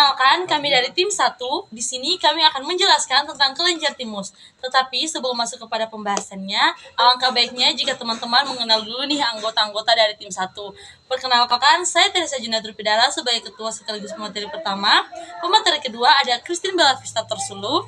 Perkenalkan, kami dari tim 1. Di sini kami akan menjelaskan tentang kelenjar timus. Tetapi sebelum masuk kepada pembahasannya, alangkah baiknya jika teman-teman mengenal dulu nih anggota-anggota dari tim 1. Perkenalkan, saya Teresa Juna Drupidala sebagai ketua sekaligus pemateri pertama. Pemateri kedua ada Christine Bella Vista Torsulu.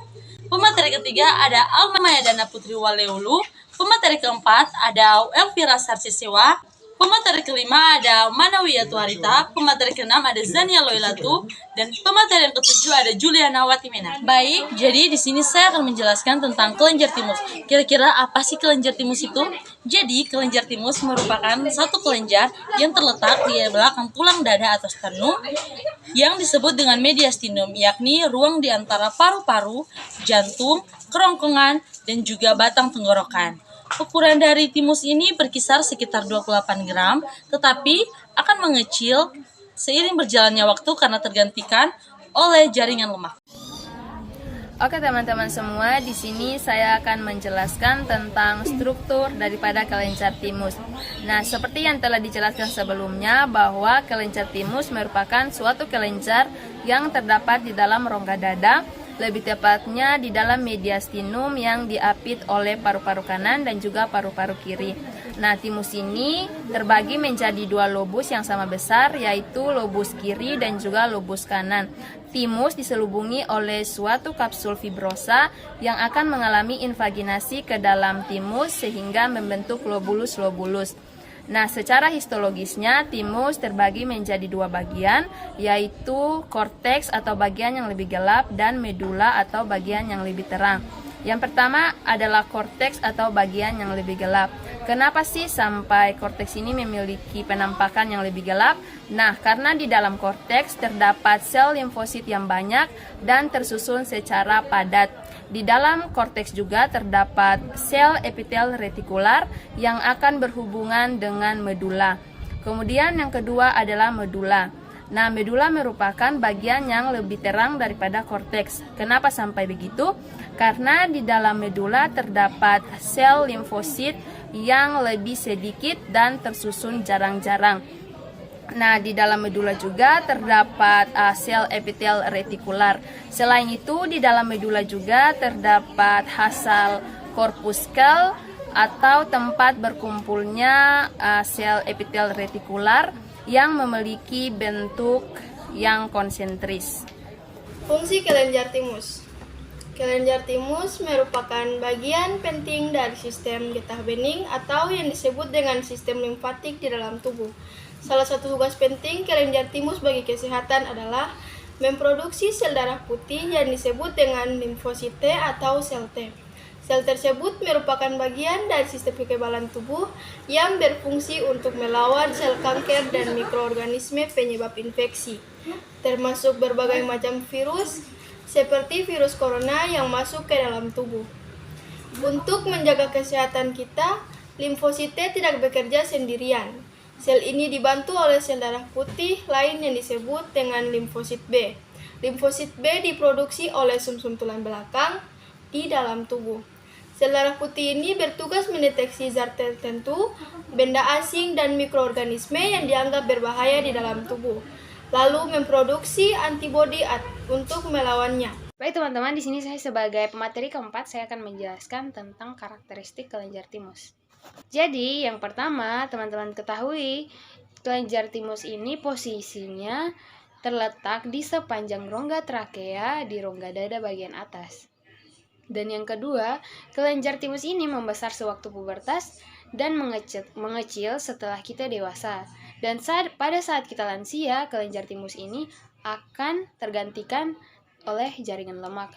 Pemateri ketiga ada Alma Mayadana Putri Waleulu. Pemateri keempat ada Elvira Sarsisewa. Pemateri kelima ada Manawia Tuharita, pemateri keenam ada Zania Loilatu, dan pemateri yang ketujuh ada Juliana Watimena. Baik, jadi di sini saya akan menjelaskan tentang kelenjar timus. Kira-kira apa sih kelenjar timus itu? Jadi, kelenjar timus merupakan satu kelenjar yang terletak di belakang tulang dada atau sternum yang disebut dengan mediastinum, yakni ruang di antara paru-paru, jantung, kerongkongan, dan juga batang tenggorokan. Ukuran dari timus ini berkisar sekitar 28 gram, tetapi akan mengecil seiring berjalannya waktu karena tergantikan oleh jaringan lemak. Oke teman-teman semua, di sini saya akan menjelaskan tentang struktur daripada kelenjar timus. Nah, seperti yang telah dijelaskan sebelumnya bahwa kelenjar timus merupakan suatu kelenjar yang terdapat di dalam rongga dada, lebih tepatnya di dalam mediastinum yang diapit oleh paru-paru kanan dan juga paru-paru kiri. Nah, timus ini terbagi menjadi dua lobus yang sama besar, yaitu lobus kiri dan juga lobus kanan. Timus diselubungi oleh suatu kapsul fibrosa yang akan mengalami invaginasi ke dalam timus sehingga membentuk lobulus-lobulus. Nah, secara histologisnya, timus terbagi menjadi dua bagian, yaitu korteks atau bagian yang lebih gelap dan medula atau bagian yang lebih terang. Yang pertama adalah korteks atau bagian yang lebih gelap. Kenapa sih sampai korteks ini memiliki penampakan yang lebih gelap? Nah, karena di dalam korteks terdapat sel limfosit yang banyak dan tersusun secara padat. Di dalam korteks juga terdapat sel epitel retikular yang akan berhubungan dengan medula. Kemudian yang kedua adalah medula. Nah, medula merupakan bagian yang lebih terang daripada korteks. Kenapa sampai begitu? Karena di dalam medula terdapat sel limfosit yang lebih sedikit dan tersusun jarang-jarang. Nah, di dalam medula juga terdapat sel epitel retikular. Selain itu, di dalam medula juga terdapat hasal korpuskel atau tempat berkumpulnya sel epitel retikular yang memiliki bentuk yang konsentris. Fungsi kelenjar timus. Kelenjar timus merupakan bagian penting dari sistem getah bening atau yang disebut dengan sistem limfatik di dalam tubuh. Salah satu tugas penting kelenjar timus bagi kesehatan adalah memproduksi sel darah putih yang disebut dengan limfosit T atau sel T. Sel tersebut merupakan bagian dari sistem kekebalan tubuh yang berfungsi untuk melawan sel kanker dan mikroorganisme penyebab infeksi, termasuk berbagai macam virus seperti virus corona yang masuk ke dalam tubuh. Untuk menjaga kesehatan kita, limfosit T tidak bekerja sendirian. Sel ini dibantu oleh sel darah putih lain yang disebut dengan limfosit B. Limfosit B diproduksi oleh sumsum tulang belakang di dalam tubuh. Sel darah putih ini bertugas mendeteksi zat tertentu, benda asing, dan mikroorganisme yang dianggap berbahaya di dalam tubuh, lalu memproduksi antibodi untuk melawannya. Baik teman-teman, di sini saya sebagai pemateri keempat, saya akan menjelaskan tentang karakteristik kelenjar timus. Jadi, yang pertama, teman-teman ketahui, kelenjar timus ini posisinya terletak di sepanjang rongga trakea di rongga dada bagian atas. Dan yang kedua, kelenjar timus ini membesar sewaktu pubertas dan mengecil setelah kita dewasa. Dan pada saat kita lansia, kelenjar timus ini akan tergantikan oleh jaringan lemak.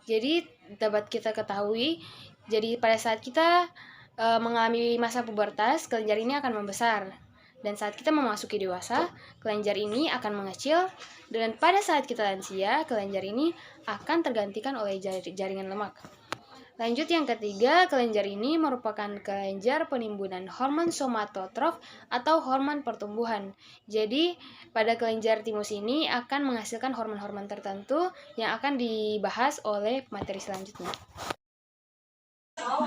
Jadi, dapat kita ketahui, jadi pada saat kita mengalami masa pubertas, kelenjar ini akan membesar. Dan saat kita memasuki dewasa, kelenjar ini akan mengecil. Dan pada saat kita lansia, kelenjar ini akan tergantikan oleh jaringan lemak. Lanjut yang ketiga, kelenjar ini merupakan kelenjar penimbunan hormon somatotrof atau hormon pertumbuhan. Jadi, pada kelenjar timus ini akan menghasilkan hormon-hormon tertentu yang akan dibahas oleh materi selanjutnya.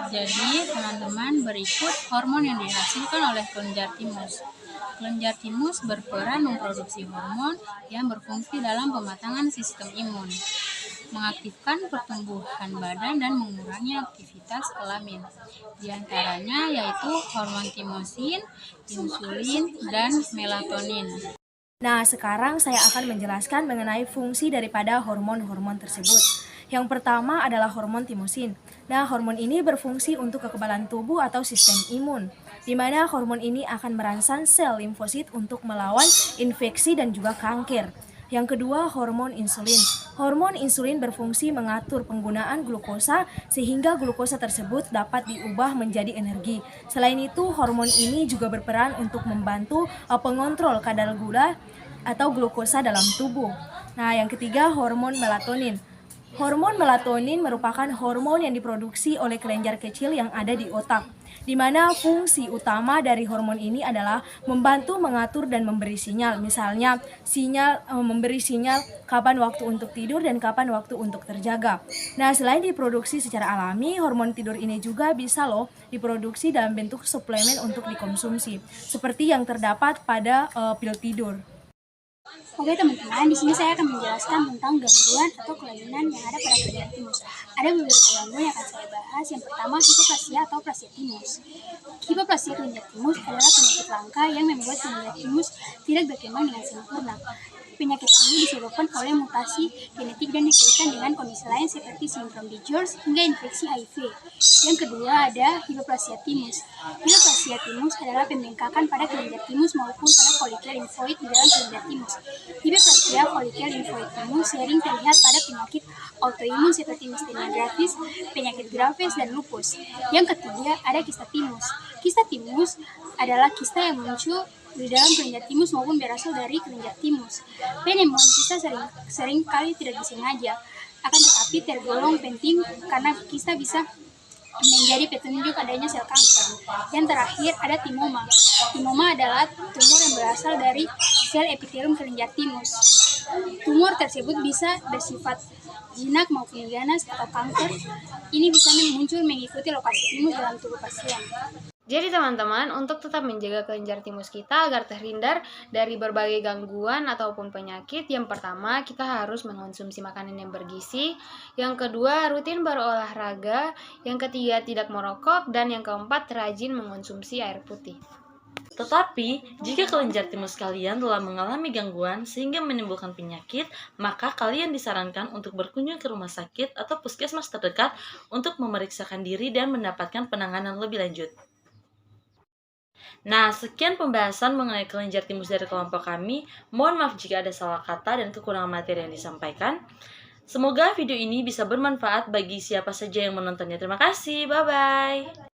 Jadi, teman-teman, berikut hormon yang dihasilkan oleh kelenjar timus. Kelenjar timus berperan memproduksi hormon yang berfungsi dalam pematangan sistem imun, mengaktifkan pertumbuhan badan dan mengurangi aktivitas kelamin. Di antaranya yaitu hormon timosin, insulin, dan melatonin. Nah, sekarang saya akan menjelaskan mengenai fungsi daripada hormon-hormon tersebut. Yang pertama adalah hormon timosin. Nah, hormon ini berfungsi untuk kekebalan tubuh atau sistem imun, di mana hormon ini akan merangsang sel limfosit untuk melawan infeksi dan juga kanker. Yang kedua, hormon insulin. Hormon insulin berfungsi mengatur penggunaan glukosa sehingga glukosa tersebut dapat diubah menjadi energi. Selain itu, hormon ini juga berperan untuk membantu pengontrol kadar gula atau glukosa dalam tubuh. Nah, yang ketiga, hormon melatonin. Hormon melatonin merupakan hormon yang diproduksi oleh kelenjar kecil yang ada di otak, di mana fungsi utama dari hormon ini adalah membantu mengatur dan memberi sinyal. Misalnya, memberi sinyal kapan waktu untuk tidur dan kapan waktu untuk terjaga. Nah, selain diproduksi secara alami, hormon tidur ini juga bisa diproduksi dalam bentuk suplemen untuk dikonsumsi, seperti yang terdapat pada pil tidur. Oke teman-teman, di sini saya akan menjelaskan tentang gangguan atau kelainan yang ada pada kelenjar timus. Ada beberapa gangguan yang akan saya bahas. Yang pertama, hipoplasia atau plasia timus. Hipoplasia kelenjar timus adalah penyakit langka yang membuat kelenjar timus tidak berkembang dengan sempurna. Penyakit ini disebabkan oleh mutasi genetik dan dikaitkan dengan kondisi lain seperti sindrom Dejors hingga infeksi HIV. Yang kedua ada hipoplasia timus. Hipoplasia timus adalah pembengkakan pada kelenjar timus maupun pada folikel limfoid di dalam kelenjar timus. Hipoplasia folikel limfoid timus sering terlihat pada penyakit autoimun seperti miastenia gravis, penyakit Graves, dan lupus. Yang ketiga ada kista timus. Kista timus adalah kista yang muncul di dalam kelenjar timus maupun berasal dari kelenjar timus. Penemuan kista sering kali tidak disengaja, akan tetapi tergolong penting karena kista bisa menjadi petunjuk adanya sel kanker. Yang terakhir ada timoma. Timoma adalah tumor yang berasal dari sel epitelium kelenjar timus. Tumor tersebut bisa bersifat jinak maupun ganas atau kanker. Ini bisa muncul mengikuti lokasi timus dalam tubuh pasien. Jadi teman-teman, untuk tetap menjaga kelenjar timus kita agar terhindar dari berbagai gangguan ataupun penyakit, yang pertama kita harus mengonsumsi makanan yang bergizi, yang kedua rutin berolahraga, yang ketiga tidak merokok, dan yang keempat rajin mengonsumsi air putih. Tetapi, jika kelenjar timus kalian telah mengalami gangguan sehingga menimbulkan penyakit, maka kalian disarankan untuk berkunjung ke rumah sakit atau puskesmas terdekat untuk memeriksakan diri dan mendapatkan penanganan lebih lanjut. Nah, sekian pembahasan mengenai kelenjar timus dari kelompok kami. Mohon maaf jika ada salah kata dan kekurangan materi yang disampaikan. Semoga video ini bisa bermanfaat bagi siapa saja yang menontonnya. Terima kasih, bye-bye.